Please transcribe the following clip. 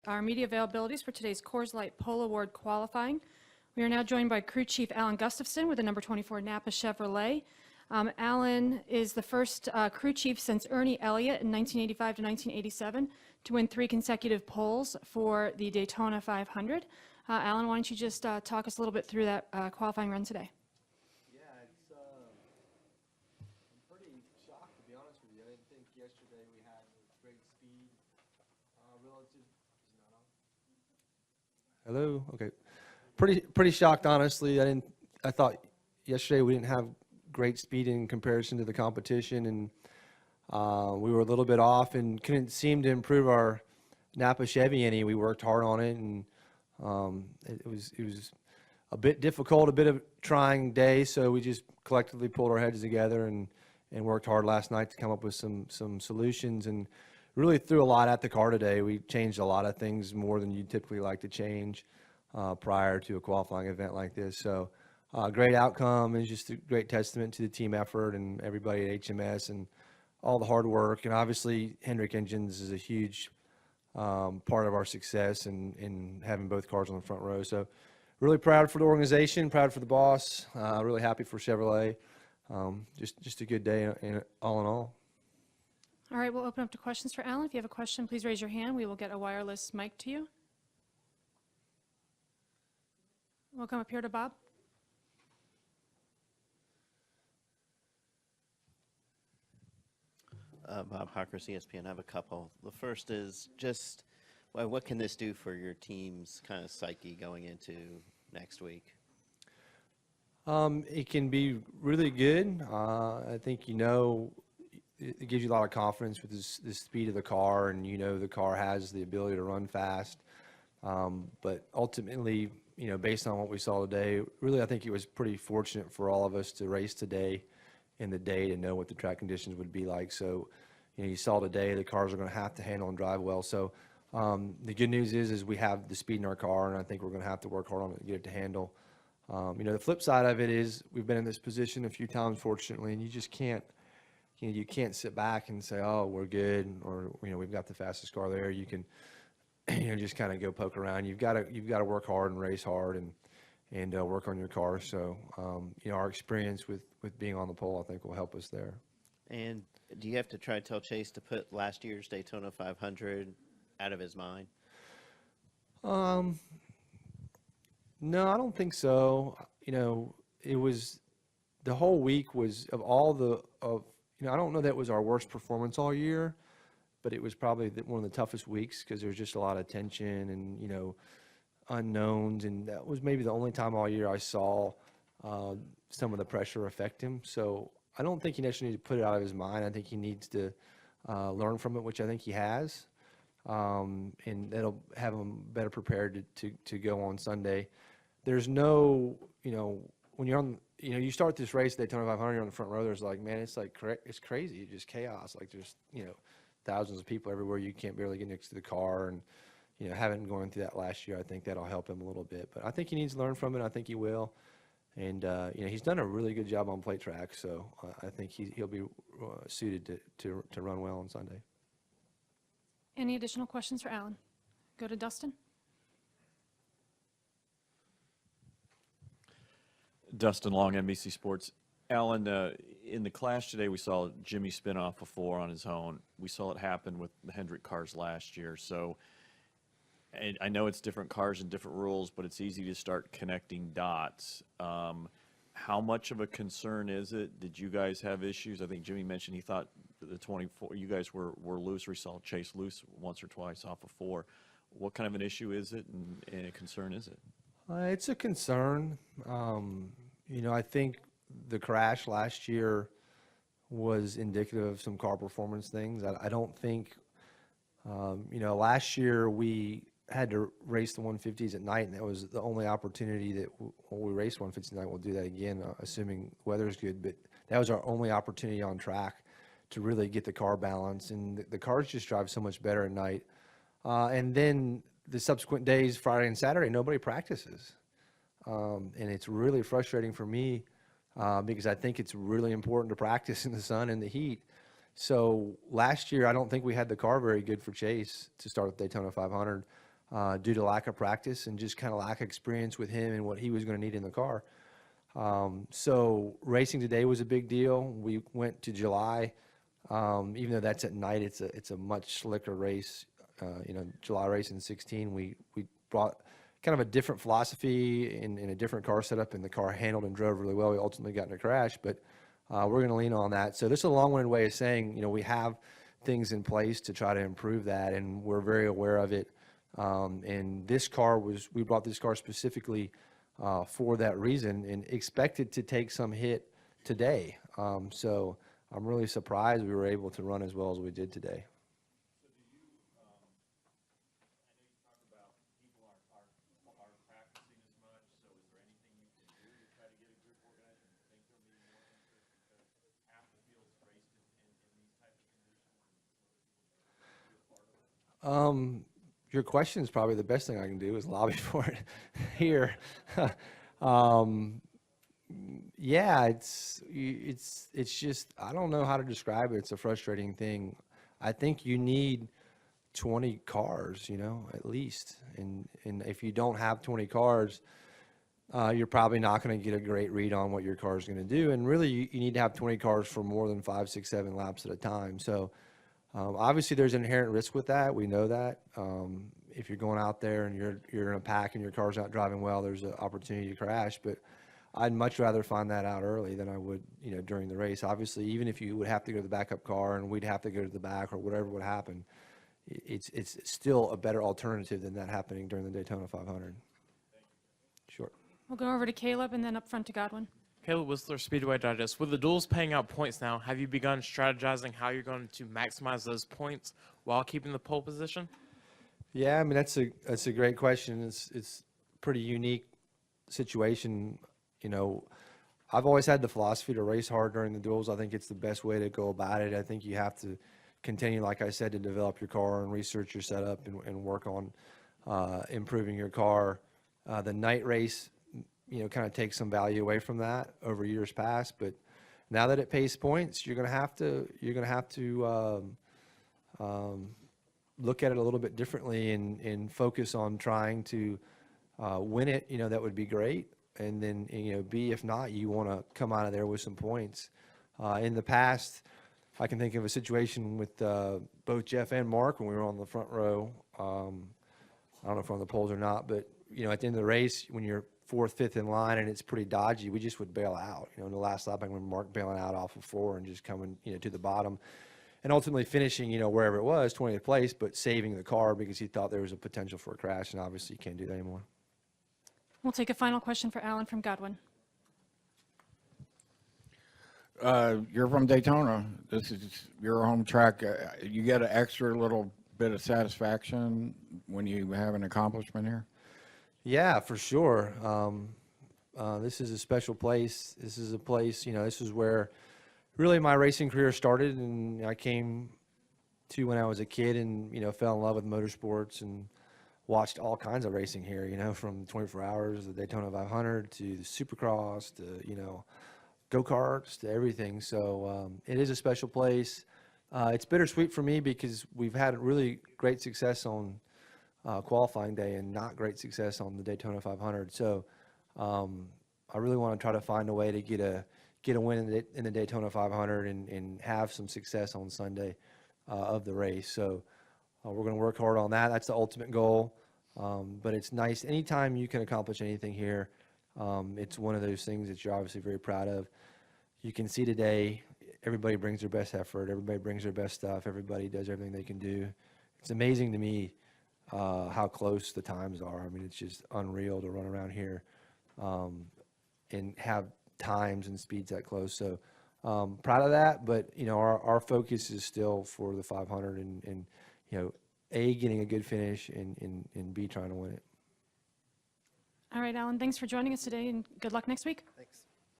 our media availabilities for today's Coors Light Pole Award qualifying. We are now joined by Crew Chief Alan Gustafsen with the number 24 Napa Chevrolet. Alan is the first crew chief since Ernie Elliott in 1985 to 1987 to win 3 consecutive poles for the Daytona 500. Alan, why don't you just talk us a little bit through that qualifying run today? I'm pretty shocked, to be honest with you. I didn't think yesterday we had great speed relative. Is it not on? Hello. Okay. Pretty shocked, honestly. I thought yesterday we didn't have great speed in comparison to the competition, and we were a little bit off and couldn't seem to improve our Napa Chevy any. We worked hard on it, and it was a bit difficult, a bit of trying day. So we just collectively pulled our heads together and worked hard last night to come up with some solutions, and really threw a lot at the car today. We changed a lot of things more than you typically like to change prior to a qualifying event like this. So great outcome, and just a great testament to the team effort and everybody at HMS and all the hard work. And obviously Hendrick Engines is a huge part of our success in having both cars on the front row. So really proud for the organization, proud for the boss, really happy for Chevrolet. Just a good day all in all. All right, we'll open up to questions for Alan. If you have a question, please raise your hand. We will get a wireless mic to you. We'll come up here to Bob. Bob Hawkers, ESPN. I have a couple. The first is just, well, what can this do for your team's kind of psyche going into next week? It can be really good. I think, it gives you a lot of confidence with the speed of the car, and the car has the ability to run fast. But ultimately, based on what we saw today, really I think it was pretty fortunate for all of us to race today in the day to know what the track conditions would be like. So, you saw today the cars are going to have to handle and drive well. So the good news is we have the speed in our car, and I think we're going to have to work hard on it to get it to handle. The flip side of it is we've been in this position a few times, fortunately, and you just can't, you can't sit back and say, oh, we're good, or, we've got the fastest car there. You can, just kind of go poke around. You've got to work hard and race hard and work on your car. So, our experience with being on the pole, I think, will help us there. And do you have to try to tell Chase to put last year's Daytona 500 out of his mind? No, I don't think so. It was, the whole week was I don't know that it was our worst performance all year, but it was probably one of the toughest weeks because there was just a lot of tension and, unknowns. And that was maybe the only time all year I saw some of the pressure affect him. So I don't think he necessarily needs to put it out of his mind. I think he needs to learn from it, which I think he has. And that'll have him better prepared to go on Sunday. There's no, when you're on, you start this race, Daytona 500, you're on the front row, there's like, man, it's crazy. It's just chaos. Like there's, thousands of people everywhere. You can't barely get next to the car. And, having gone through that last year, I think that'll help him a little bit. But I think he needs to learn from it. I think he will. And, he's done a really good job on plate track. So I think he'll be suited to run well on Sunday. Any additional questions for Alan? Go to Dustin. Dustin Long, NBC Sports. Alan, in the clash today, we saw Jimmy spin off a 4 on his own. We saw it happen with the Hendrick cars last year. So and I know it's different cars and different rules, but it's easy to start connecting dots. How much of a concern is it? Did you guys have issues? I think Jimmy mentioned he thought the 24, you guys were loose, or he saw Chase loose once or twice off of 4. What kind of an issue is it, and a concern is it? It's a concern. I think the crash last year was indicative of some car performance things. I don't think, last year we had to race the 150s at night, and that was the only opportunity that when we raced 150s at night, we'll do that again, assuming weather is good. But that was our only opportunity on track to really get the car balanced, and the cars just drive so much better at night. And then the subsequent days, Friday and Saturday, nobody practices. And it's really frustrating for me because I think it's really important to practice in the sun and the heat. So last year, I don't think we had the car very good for Chase to start with Daytona 500. due to lack of practice and just kind of lack of experience with him and what he was going to need in the car. So racing today was a big deal. We went to July, even though that's at night. It's a much slicker race. July race in 16. We brought kind of a different philosophy in a different car setup, and the car handled and drove really well. We ultimately got in a crash, but we're going to lean on that. So this is a long-winded way of saying, we have things in place to try to improve that, and we're very aware of it. And this car we brought this car specifically for that reason and expected to take some hit today. So I'm really surprised we were able to run as well as we did today. Your question is probably the best thing I can do is lobby for it here. Yeah, it's just, I don't know how to describe it. It's a frustrating thing. I think you need 20 cars, at least. And if you don't have 20 cars, you're probably not going to get a great read on what your car is going to do. And really, you need to have 20 cars for more than 5, 6, 7 laps at a time. So obviously, there's inherent risk with that. We know that. If you're going out there and you're in a pack and your car's not driving well, there's an opportunity to crash. But I'd much rather find that out early than I would, during the race. Obviously, even if you would have to go to the backup car and we'd have to go to the back or whatever would happen, it's still a better alternative than that happening during the Daytona 500. Sure. We'll go over to Caleb and then up front to Godwin. Caleb Whistler, Speedway Digest. With the duels paying out points now, have you begun strategizing how you're going to maximize those points while keeping the pole position? Yeah, I mean that's a great question. It's a pretty unique situation. I've always had the philosophy to race hard during the duels. I think it's the best way to go about it. I think you have to continue, like I said, to develop your car and research your setup and work on improving your car. The night race, kind of takes some value away from that over years past. But now that it pays points, you're going to have to look at it a little bit differently and focus on trying to win it. That would be great. And then, B, if not, you want to come out of there with some points. In the past, I can think of a situation with both Jeff and Mark when we were on the front row. I don't know if we're on the poles or not, but, at the end of the race, when you're 4th, 5th in line and it's pretty dodgy, we just would bail out. In the last lap, I remember Mark bailing out off of 4 and just coming, to the bottom. And ultimately finishing, wherever it was, 20th place, but saving the car because he thought there was a potential for a crash, and obviously you can't do that anymore. We'll take a final question for Alan from Godwin. You're from Daytona. This is your home track. You get an extra little bit of satisfaction when you have an accomplishment here? Yeah, for sure. This is a special place. This is a place, this is where really my racing career started, and I came to when I was a kid and, fell in love with motorsports and watched all kinds of racing here, from 24 Hours, the Daytona 500 to the Supercross to, go-karts to everything. So it is a special place. It's bittersweet for me because we've had really great success on qualifying day and not great success on the Daytona 500. So I really want to try to find a way to get a win in the Daytona 500 and have some success on Sunday of the race. So we're going to work hard on that. That's the ultimate goal. But it's nice. Anytime you can accomplish anything here, it's one of those things that you're obviously very proud of. You can see today, everybody brings their best effort. Everybody brings their best stuff. Everybody does everything they can do. It's amazing to me how close the times are. I mean, it's just unreal to run around here and have times and speeds that close. So proud of that. But, our focus is still for the 500 and A, getting a good finish and B, trying to win it. All right, Alan, thanks for joining us today, and good luck next week. Thanks.